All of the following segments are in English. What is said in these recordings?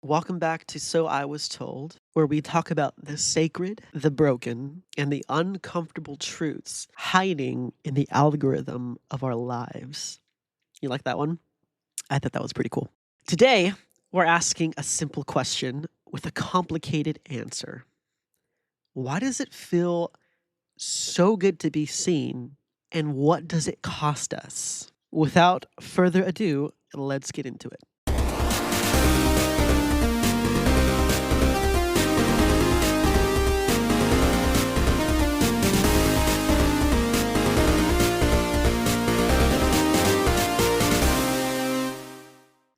Welcome back to So I Was Told, where we talk about the sacred, the broken, and the uncomfortable truths hiding in the algorithm of our lives. You like that one? I thought that was pretty cool. Today, we're asking a simple question with a complicated answer. Why does it feel so good to be seen, and what does it cost us? Without further ado, let's get into it.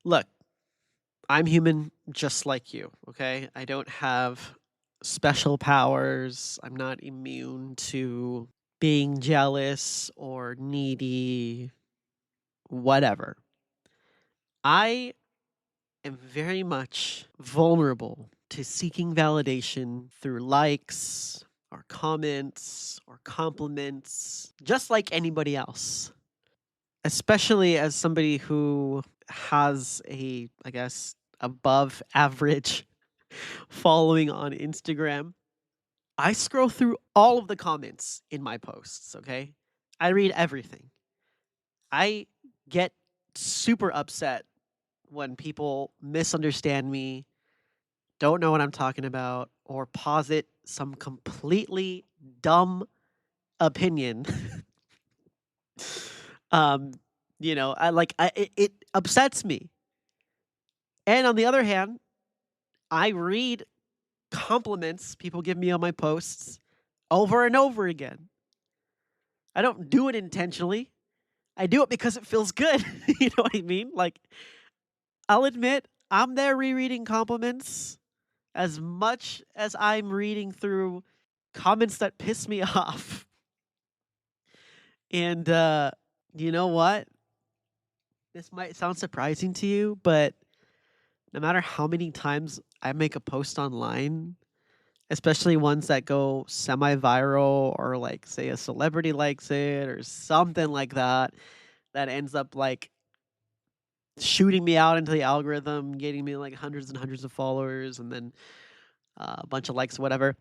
Look, I'm human just like you, okay? I don't have special powers. I'm not immune to being jealous or needy, whatever. I am very much vulnerable to seeking validation through likes or comments or compliments, just like anybody else. Especially as somebody who has I guess, above average following on Instagram. I scroll through all of the comments in my posts, okay? I read everything. I get super upset when people misunderstand me, don't know what I'm talking about, or posit some completely dumb opinion. um, it upsets me. And on the other hand, I read compliments people give me on my posts over and over again. I don't do it intentionally. I do it because it feels good. You know what I mean? Like, I'll admit, I'm there rereading compliments as much as I'm reading through comments that piss me off. And you know what? This might sound surprising to you, but no matter how many times I make a post online, especially ones that go semi-viral or like say a celebrity likes it or something like that, that ends up like shooting me out into the algorithm, getting me like hundreds and hundreds of followers and then a bunch of likes, whatever.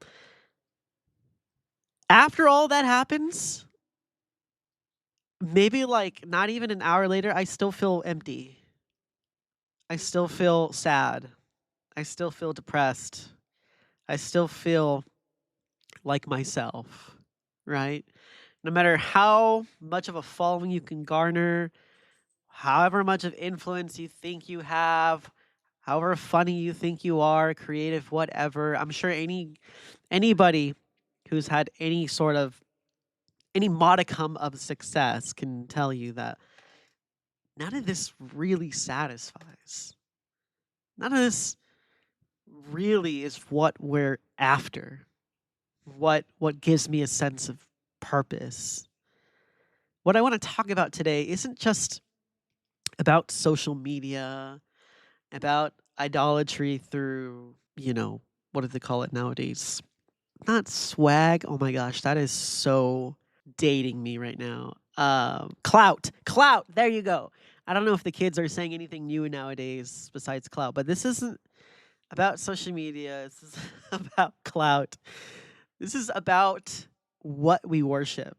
After all that happens, maybe like not even an hour later, I still feel empty. I still feel sad. I still feel depressed. I still feel like myself, right? No matter how much of a following you can garner, however much of influence you think you have, however funny you think you are, creative, whatever. I'm sure anybody who's had any modicum of success can tell you that none of this really satisfies. None of this really is what we're after. What gives me a sense of purpose. What I want to talk about today isn't just about social media, about idolatry through, what do they call it nowadays? Not swag. Oh my gosh, that is so dating me right now. Clout. There you go. I don't know if the kids are saying anything new nowadays besides clout, but this isn't about social media. This is about clout. This is about what we worship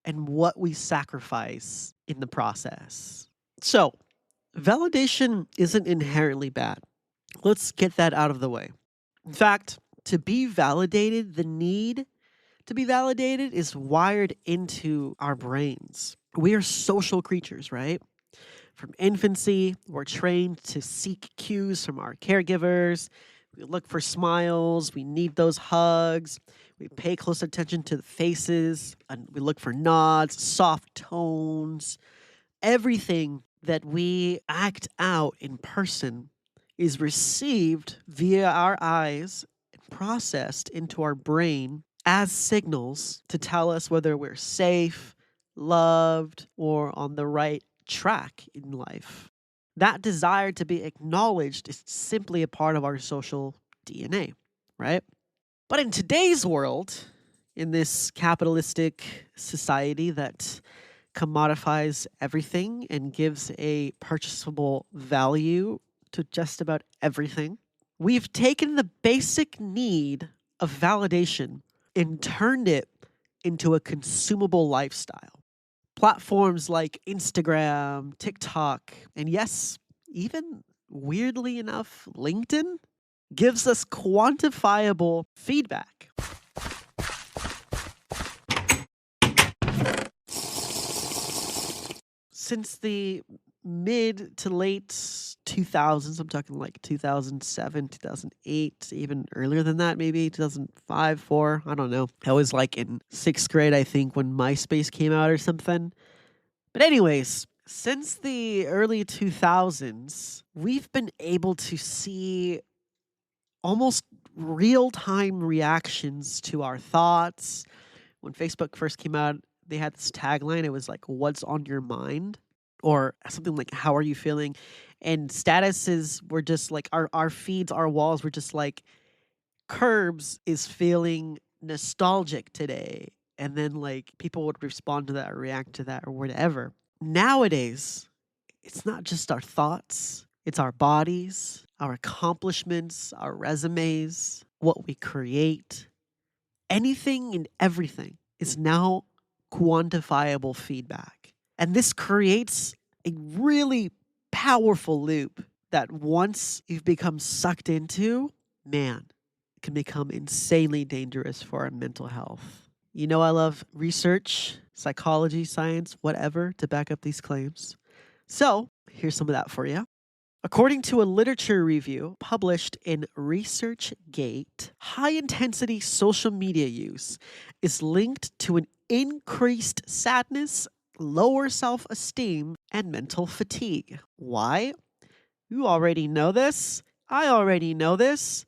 and what we sacrifice in the process. So, validation isn't inherently bad. Let's get that out of the way. In fact, to be validated, the need to be validated is wired into our brains. We are social creatures, right? From infancy, we're trained to seek cues from our caregivers. We look for smiles. We need those hugs. We pay close attention to the faces. And we look for nods, soft tones. Everything that we act out in person is received via our eyes and processed into our brain as signals to tell us whether we're safe, loved, or on the right track in life. That desire to be acknowledged is simply a part of our social DNA, right? But in today's world, in this capitalistic society that commodifies everything and gives a purchasable value to just about everything, We've taken the basic need of validation and turned it into a consumable lifestyle. Platforms like Instagram, TikTok, and yes, even weirdly enough, LinkedIn gives us quantifiable feedback. Since the mid to late 2000s, I'm talking like 2007, 2008, even earlier than that, maybe 2005, 4, I don't know. I was like in 6th grade, I think, when MySpace came out or something. But anyways, since the early 2000s, we've been able to see almost real-time reactions to our thoughts. When Facebook first came out, they had this tagline. It was like, "What's on your mind?" Or something like, "How are you feeling?" And statuses were just like our feeds, our walls were just like, "Curbs is feeling nostalgic today." And then like people would respond to that or react to that or whatever. Nowadays, it's not just our thoughts, it's our bodies, our accomplishments, our resumes, what we create. Anything and everything is now quantifiable feedback. And this creates a really powerful loop that once you've become sucked into, man, it can become insanely dangerous for our mental health. You know, I love research, psychology, science, whatever to back up these claims. So, here's some of that for you. According to a literature review published in ResearchGate, high intensity social media use is linked to an increased sadness, lower self esteem, and mental fatigue. Why? You already know this. I already know this.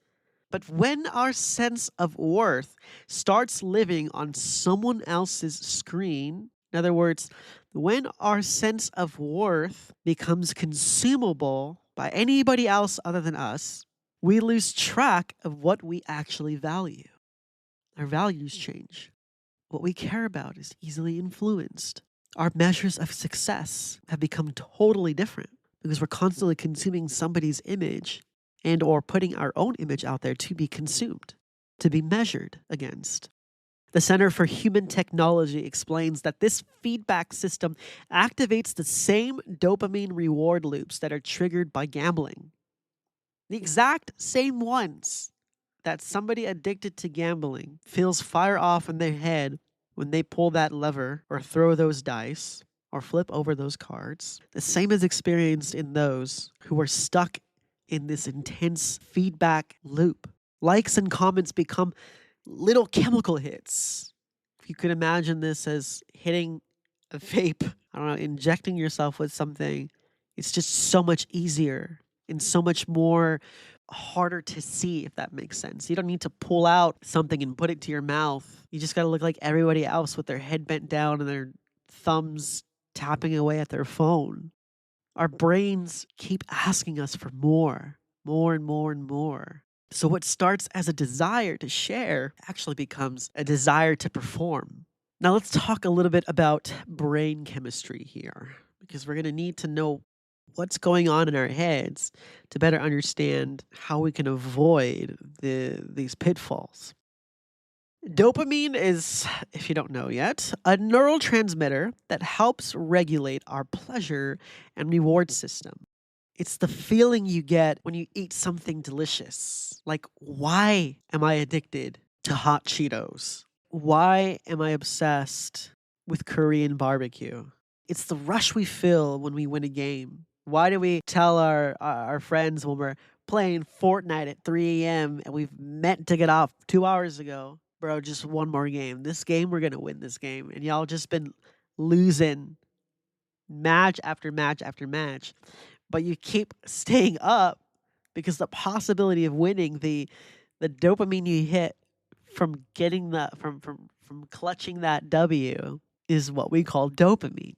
But when our sense of worth starts living on someone else's screen, in other words, when our sense of worth becomes consumable by anybody else other than us, we lose track of what we actually value. Our values change. What we care about is easily influenced. Our measures of success have become totally different because we're constantly consuming somebody's image and or putting our own image out there to be consumed, to be measured against. The Center for Human Technology explains that this feedback system activates the same dopamine reward loops that are triggered by gambling. The exact same ones that somebody addicted to gambling feels fire off in their head when they pull that lever or throw those dice or flip over those cards. The same is experienced in those who are stuck in this intense feedback loop. Likes and comments become little chemical hits. If you could imagine this as hitting a vape, I don't know, injecting yourself with something, it's just so much easier and so much more harder to see, if that makes sense. You don't need to pull out something and put it to your mouth. You just got to look like everybody else with their head bent down and their thumbs tapping away at their phone. Our brains keep asking us for more and more and more. So what starts as a desire to share actually becomes a desire to perform. Now let's talk a little bit about brain chemistry here, because we're going to need to know what's going on in our heads to better understand how we can avoid these pitfalls. Dopamine is, if you don't know yet, a neurotransmitter that helps regulate our pleasure and reward system. It's the feeling you get when you eat something delicious. Like, why am I addicted to hot Cheetos? Why am I obsessed with Korean barbecue? It's the rush we feel when we win a game. Why do we tell our friends when we're playing Fortnite at 3 a.m. and we've meant to get off 2 hours ago? Bro, just one more game. This game, we're going to win this game. And y'all just been losing match after match after match. But you keep staying up because the possibility of winning, the dopamine you hit from getting that from clutching that W is what we call dopamine.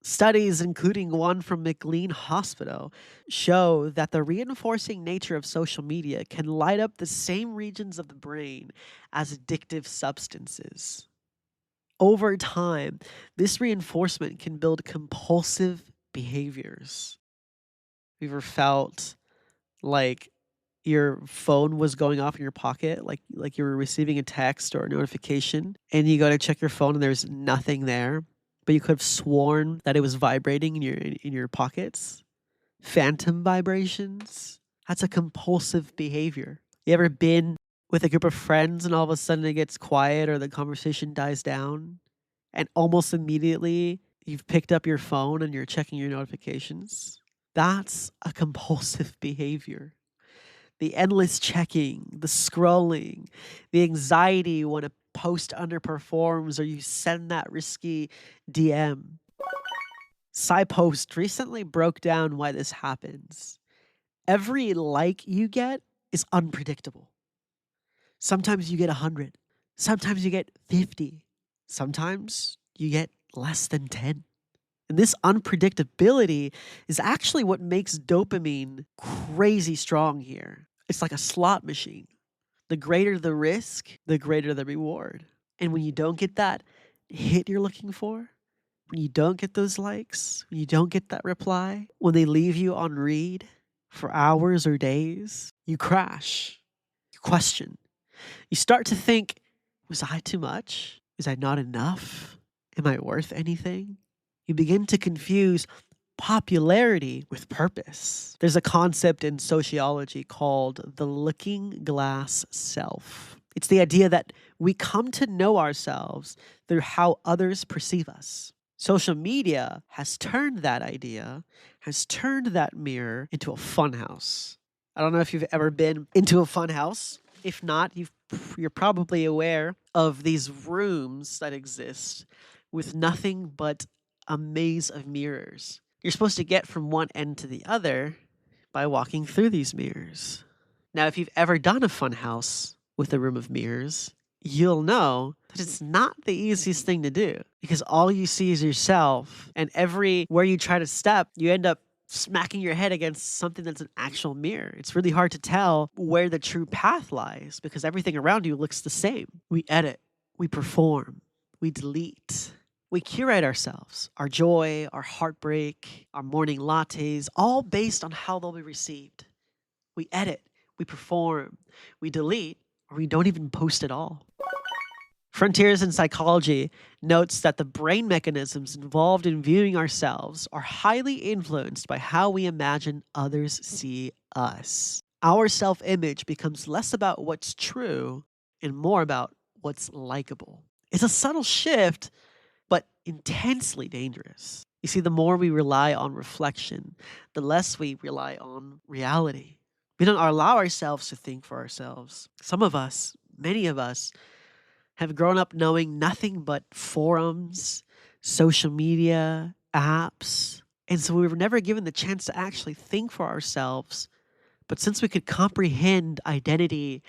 Studies, including one from McLean Hospital, show that the reinforcing nature of social media can light up the same regions of the brain as addictive substances. Over time, this reinforcement can build compulsive behaviors. Have you ever felt like your phone was going off in your pocket, like you were receiving a text or a notification, and you go to check your phone and there's nothing there, but you could have sworn that it was vibrating in your pockets? Phantom vibrations? That's a compulsive behavior. You ever been with a group of friends and all of a sudden it gets quiet or the conversation dies down, and almost immediately you've picked up your phone and you're checking your notifications? That's a compulsive behavior. The endless checking, the scrolling, the anxiety when a post underperforms or you send that risky DM. SciPost recently broke down why this happens. Every like you get is unpredictable. Sometimes you get 100. Sometimes you get 50. Sometimes you get less than 10. And this unpredictability is actually what makes dopamine crazy strong here. It's like a slot machine. The greater the risk, the greater the reward. And when you don't get that hit you're looking for, when you don't get those likes, when you don't get that reply, when they leave you on read for hours or days, you crash. You question. You start to think, was I too much? Was I not enough? Am I worth anything? You begin to confuse popularity with purpose. There's a concept in sociology called the looking glass self. It's the idea that we come to know ourselves through how others perceive us. Social media has turned that idea, has turned that mirror into a funhouse. I don't know if you've ever been into a funhouse. If not, you're probably aware of these rooms that exist with nothing but a maze of mirrors. You're supposed to get from one end to the other by walking through these mirrors. Now, if you've ever done a funhouse with a room of mirrors, you'll know that it's not the easiest thing to do because all you see is yourself, and everywhere you try to step, you end up smacking your head against something that's an actual mirror. It's really hard to tell where the true path lies because everything around you looks the same. We edit, we perform, we delete. We curate ourselves, our joy, our heartbreak, our morning lattes, all based on how they'll be received. We edit, we perform, we delete, or we don't even post at all. Frontiers in Psychology notes that the brain mechanisms involved in viewing ourselves are highly influenced by how we imagine others see us. Our self-image becomes less about what's true and more about what's likable. It's a subtle shift, but intensely dangerous. You see, the more we rely on reflection, the less we rely on reality. We don't allow ourselves to think for ourselves. Some of us, many of us, have grown up knowing nothing but forums, social media, apps. And so we were never given the chance to actually think for ourselves. But since we could comprehend identity,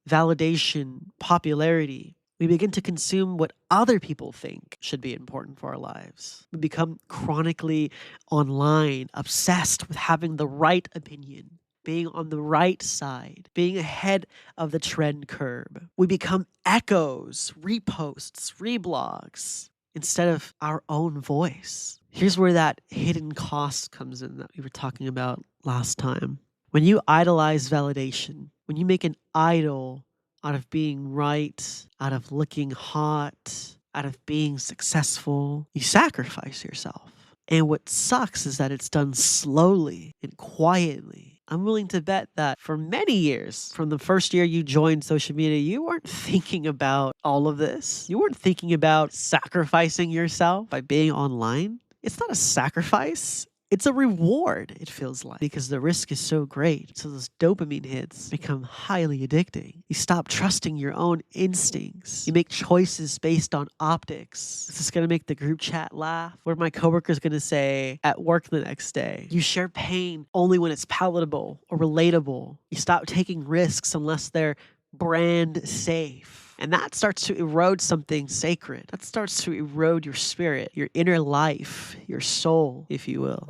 validation, popularity, we begin to consume what other people think should be important for our lives. We become chronically online, obsessed with having the right opinion, being on the right side, being ahead of the trend curve. We become echoes, reposts, reblogs, instead of our own voice. Here's where that hidden cost comes in that we were talking about last time. When you idolize validation, when you make an idol out of being right, out of looking hot, out of being successful, you sacrifice yourself. And what sucks is that it's done slowly and quietly. I'm willing to bet that for many years, from the first year you joined social media, you weren't thinking about all of this. You weren't thinking about sacrificing yourself by being online. It's not a sacrifice. It's a reward, it feels like, because the risk is so great. So those dopamine hits become highly addicting. You stop trusting your own instincts. You make choices based on optics. Is this going to make the group chat laugh? What are my coworkers going to say at work the next day? You share pain only when it's palatable or relatable. You stop taking risks unless they're brand safe. And that starts to erode something sacred. That starts to erode your spirit, your inner life, your soul, if you will.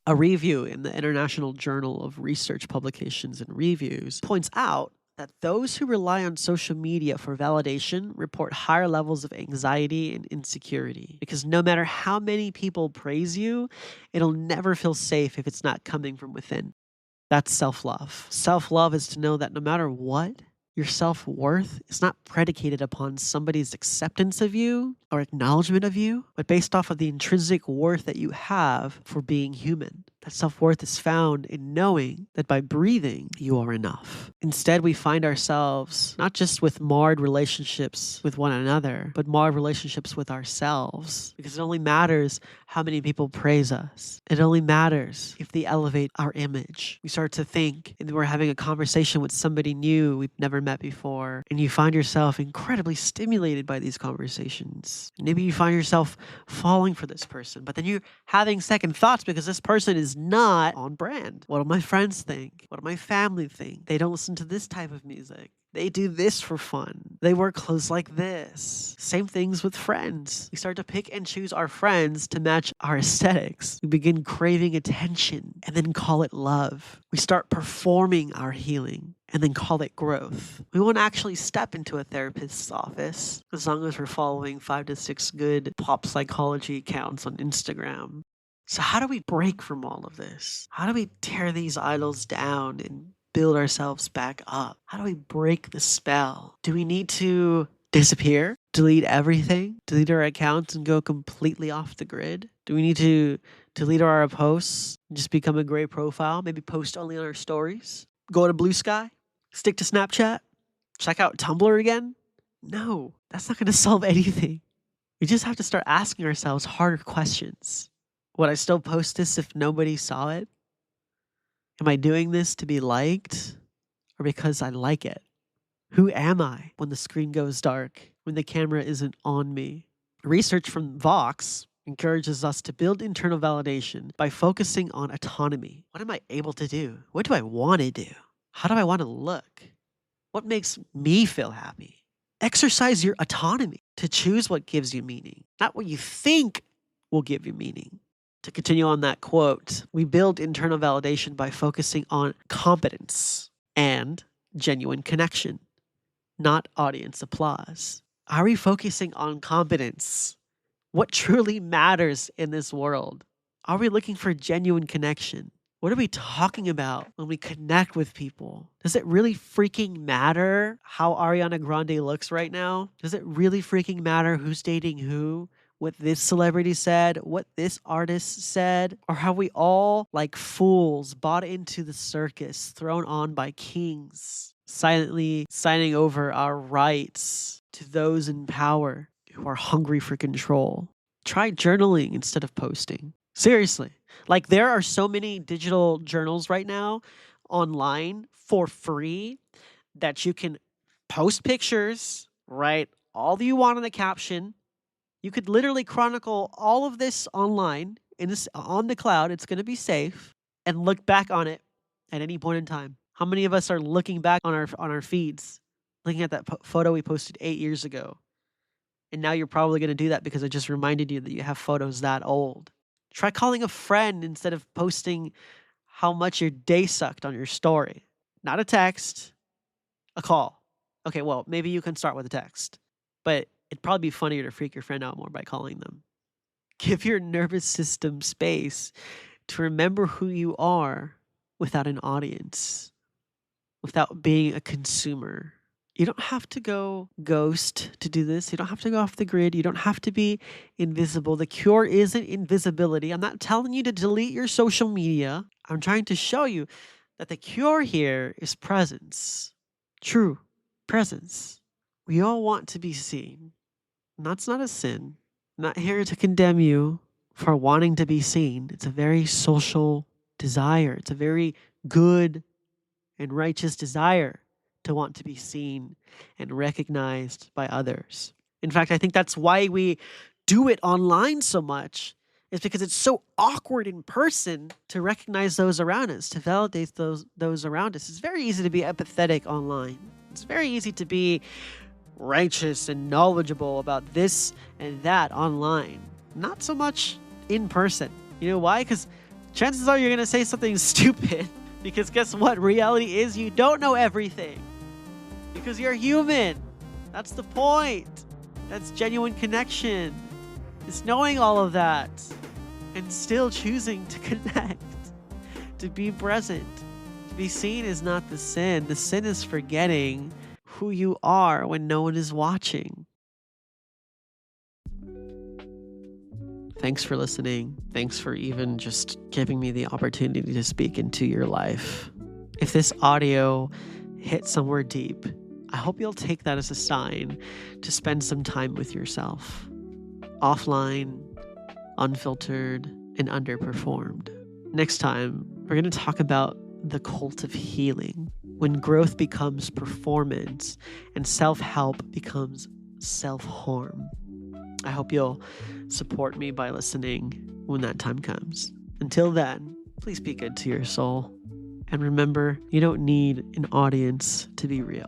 A review in the International Journal of Research Publications and Reviews points out that those who rely on social media for validation report higher levels of anxiety and insecurity. Because no matter how many people praise you, it'll never feel safe if it's not coming from within. That's self-love. Self-love is to know that no matter what, your self-worth is not predicated upon somebody's acceptance of you or acknowledgement of you, but based off of the intrinsic worth that you have for being human. That self-worth is found in knowing that by breathing, you are enough. Instead, we find ourselves not just with marred relationships with one another, but marred relationships with ourselves. Because it only matters how many people praise us. It only matters if they elevate our image. We start to think, and we're having a conversation with somebody new we've never met before, and you find yourself incredibly stimulated by these conversations. Maybe you find yourself falling for this person, but then you're having second thoughts because this person is not on brand. What do my friends think? What do my family think? They don't listen to this type of music. They do this for fun. They wear clothes like this. Same things with friends. We start to pick and choose our friends to match our aesthetics. We begin craving attention and then call it love. We start performing our healing and then call it growth. We won't actually step into a therapist's office as long as we're following 5 to 6 good pop psychology accounts on Instagram. So how do we break from all of this? How do we tear these idols down and build ourselves back up? How do we break the spell? Do we need to disappear? Delete everything? Delete our accounts and go completely off the grid? Do we need to delete our posts and just become a gray profile? Maybe post only on our stories? Go to Blue Sky? Stick to Snapchat? Check out Tumblr again? No, that's not going to solve anything. We just have to start asking ourselves harder questions. Would I still post this if nobody saw it? Am I doing this to be liked or because I like it? Who am I when the screen goes dark, when the camera isn't on me? Research from Vox encourages us to build internal validation by focusing on autonomy. What am I able to do? What do I want to do? How do I want to look? What makes me feel happy? Exercise your autonomy to choose what gives you meaning, not what you think will give you meaning. To continue on that quote, we build internal validation by focusing on competence and genuine connection, not audience applause. Are we focusing on competence? What truly matters in this world? Are we looking for genuine connection? What are we talking about when we connect with people? Does it really freaking matter how Ariana Grande looks right now? Does it really freaking matter who's dating who? What this celebrity said, what this artist said, or how we all, like fools, bought into the circus thrown on by kings, silently signing over our rights to those in power who are hungry for control. Try journaling instead of posting. Seriously. Like, there are so many digital journals right now online for free that you can post pictures, write all you want in the caption. You could literally chronicle all of this online on the cloud. It's going to be safe, and look back on it at any point in time. How many of us are looking back on our feeds, looking at that photo we posted 8 years ago? And now you're probably going to do that because I just reminded you that you have photos that old. Try calling a friend instead of posting how much your day sucked on your story. Not a text, a call. Okay, well, maybe you can start with a text, but it'd probably be funnier to freak your friend out more by calling them. Give your nervous system space to remember who you are without an audience, without being a consumer. You don't have to go ghost to do this. You don't have to go off the grid. You don't have to be invisible. The cure isn't invisibility. I'm not telling you to delete your social media. I'm trying to show you that the cure here is presence. True presence. We all want to be seen. And that's not a sin. I'm not here to condemn you for wanting to be seen. It's a very social desire. It's a very good and righteous desire to want to be seen and recognized by others. In fact, I think that's why we do it online so much, is because it's so awkward in person to recognize those around us, to validate those around us. It's very easy to be empathetic online. It's very easy to be righteous and knowledgeable about this and that online. Not so much in person. You know why? Because chances are you're going to say something stupid. Because guess what? Reality is you don't know everything. Because you're human. That's the point. That's genuine connection. It's knowing all of that and still choosing to connect, to be present, To be seen is not the sin. The sin is forgetting who you are when no one is watching. Thanks for listening. Thanks for even just giving me the opportunity to speak into your life. If this audio hit somewhere deep, I hope you'll take that as a sign to spend some time with yourself. Offline, unfiltered, and underperformed. Next time, we're going to talk about the cult of healing, when growth becomes performance and self-help becomes self-harm. I hope you'll support me by listening when that time comes. Until then, please be good to your soul. And remember, you don't need an audience to be real.